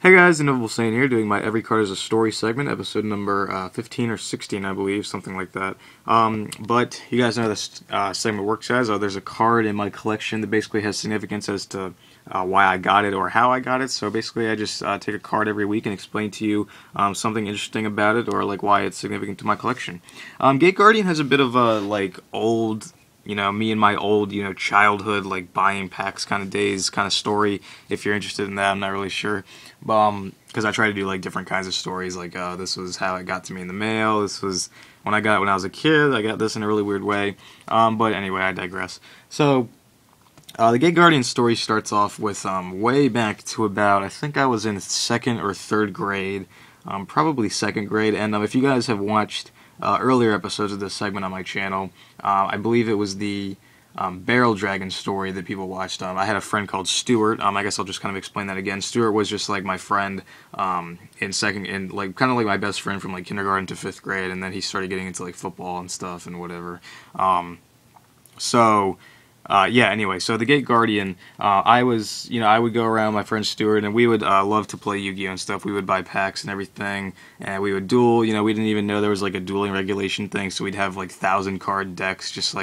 Hey guys, TheInevitableSaiyan here, doing my Every Card is a Story segment, episode number 15 or 16, I believe, something like that. But you guys know this segment works as, there's a card in my collection that basically has significance as to why I got it or how I got it. So basically I just take a card every week and explain to you something interesting about it or like why it's significant to my collection. Gate Guardian has a bit of a old, me and my old, childhood, buying packs kind of days kind of story. If you're interested in that, I'm not really sure. Because I try to do different kinds of stories, this was how it got to me in the mail, this was when I got it when I was a kid, I got this in a really weird way. But anyway, I digress. So, the Gate Guardian story starts off with way back to about, I think I was in 2nd or 3rd grade, probably 2nd grade, and if you guys have watched earlier episodes of this segment on my channel, I believe it was the Barrel Dragon story that people watched. I had a friend called Stuart. I guess I'll just kind of explain that again. Stuart was just my friend in kind of my best friend from kindergarten to 5th grade, and then he started getting into football and stuff and whatever. Yeah, anyway, so the Gate Guardian, I would go around with my friend Stuart, and we would love to play Yu-Gi-Oh! And stuff. We would buy packs and everything, and we would duel. We didn't even know there was a dueling regulation thing, so we'd have 1,000-card decks just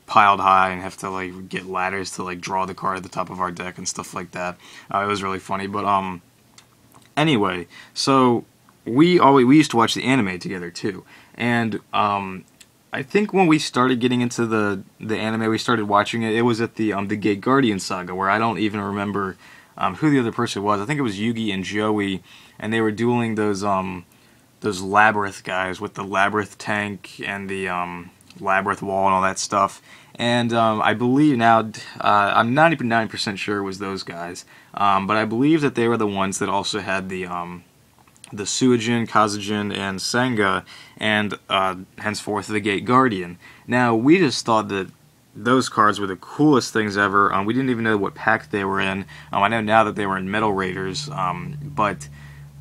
piled high and have to get ladders to draw the card at the top of our deck and stuff like that. It was really funny, but anyway, so we used to watch the anime together too, and I think when we started getting into the anime, we started watching it. It was at the Gate Guardian saga, where I don't even remember who the other person was. I think it was Yugi and Joey, and they were dueling those labyrinth guys with the labyrinth tank and the labyrinth wall and all that stuff. And I believe now, I'm not even 99% sure it was those guys, but I believe that they were the ones that also had the Suijin, Kazujin, and Senga, and henceforth the Gate Guardian. Now, we just thought that those cards were the coolest things ever. We didn't even know what pack they were in. I know now that they were in Metal Raiders, but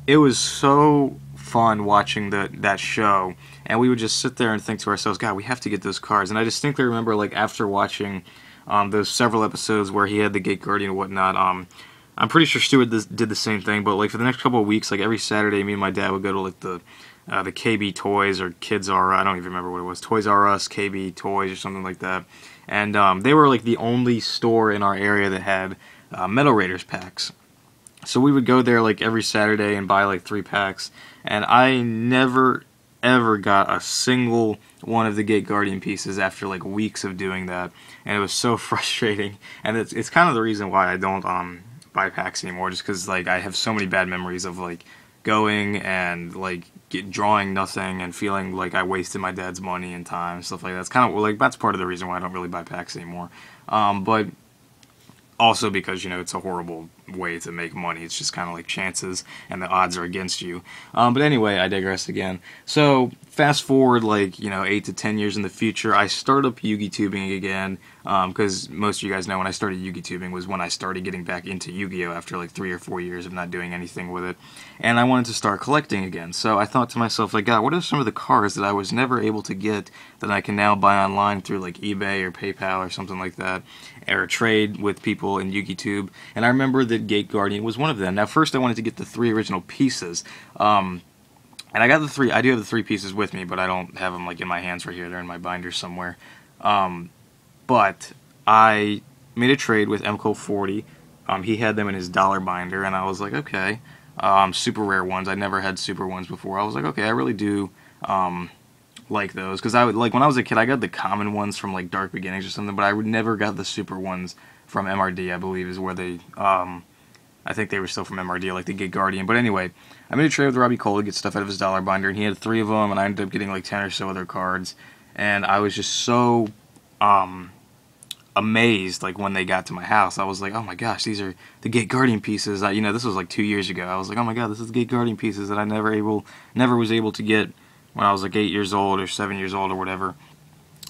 it was so fun watching that show, and we would just sit there and think to ourselves, God, we have to get those cards. And I distinctly remember, after watching those several episodes where he had the Gate Guardian and whatnot, I'm pretty sure Stuart did the same thing, but for the next couple of weeks, every Saturday, me and my dad would go to the KB Toys or Kids R Us, I don't even remember what it was, Toys R Us, KB Toys or something like that, and they were the only store in our area that had Metal Raiders packs. So we would go there every Saturday and buy 3 packs, and I never ever got a single one of the Gate Guardian pieces after weeks of doing that, and it was so frustrating. And it's kind of the reason why I don't buy packs anymore, just because I have so many bad memories of going and drawing nothing and feeling I wasted my dad's money and time and stuff like that. It's kind of that's part of the reason why I don't really buy packs anymore. But also because, it's a horrible way to make money. It's just kind of chances, and the odds are against you. But anyway, I digress again. So, fast forward 8 to 10 years in the future, I start up Yu-Gi tubing again, because most of you guys know when I started Yu-Gi tubing was when I started getting back into Yu-Gi-Oh! After 3 or 4 years of not doing anything with it. And I wanted to start collecting again. So I thought to myself, God, what are some of the cards that I was never able to get that I can now buy online through eBay or PayPal or something like that, or trade with people in Yu-Gi Tube? And I remember that Gate Guardian was one of them. Now, first I wanted to get the 3 original pieces. And I got the 3, I do have the 3 pieces with me, but I don't have them in my hands right here. They're in my binder somewhere. But I made a trade with MCO40. He had them in his dollar binder, and I was like, okay. Super rare ones. I never had super ones before. I was like, okay, I really do like those, because I would when I was a kid, I got the common ones from Dark Beginnings or something, but I never got the super ones from MRD. I believe is where they I think they were still from MRD, the Gate Guardian. But anyway, I made a trade with Robbie Cole to get stuff out of his dollar binder, and he had 3 of them, and I ended up getting 10 or so other cards, and I was just so amazed when they got to my house. I was like, oh my gosh, these are the Gate Guardian pieces. This was 2 years ago. I was like, oh my god, this is the Gate Guardian pieces that I never was able to get when I was 8 years old or 7 years old or whatever.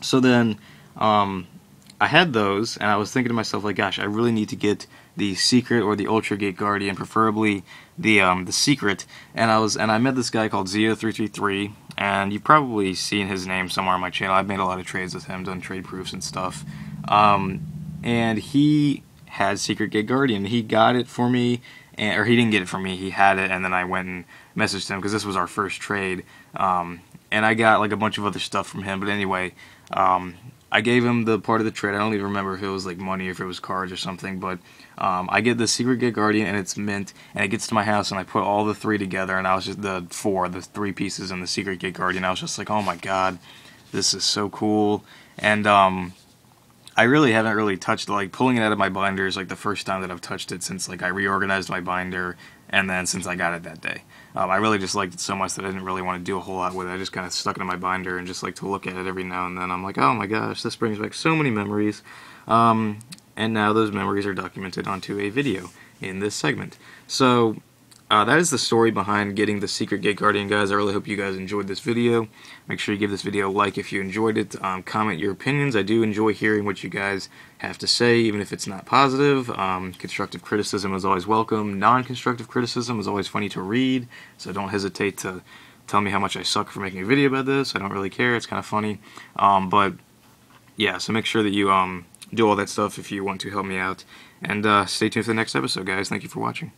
So then I had those, and I was thinking to myself, gosh, I really need to get the Secret or the Ultra Gate Guardian, preferably the Secret. And I met this guy called Zeo333, and you've probably seen his name somewhere on my channel. I've made a lot of trades with him, done trade proofs and stuff. And he had Secret Gate Guardian. He got it for me, or he didn't get it from me. He had it, and then I went and messaged him because this was our first trade. And I got like a bunch of other stuff from him. But anyway, I gave him the part of the trade. I don't even remember if it was like money or if it was cards or something. But I get the Secret Gate Guardian, and it's mint, and it gets to my house, and I put all the three together, and I was just the three pieces in the Secret Gate Guardian. I was just like, oh my god, this is so cool. And I really haven't really touched, like, pulling it out of my binder is like the first time that I've touched it since like I reorganized my binder, and then since I got it that day. I really just liked it so much that I didn't really want to do a whole lot with it. I just kind of stuck it in my binder and just like to look at it every now and then. I'm like, oh my gosh, this brings back so many memories. And now those memories are documented onto a video in this segment. So that is the story behind getting the Secret Gate Guardian, guys. I really hope you guys enjoyed this video. Make sure you give this video a like if you enjoyed it. Comment your opinions. I do enjoy hearing what you guys have to say, even if it's not positive. Constructive criticism is always welcome. Non-constructive criticism is always funny to read, so don't hesitate to tell me how much I suck for making a video about this. I don't really care. It's kind of funny. But yeah, so make sure that you do all that stuff if you want to help me out. And stay tuned for the next episode, guys. Thank you for watching.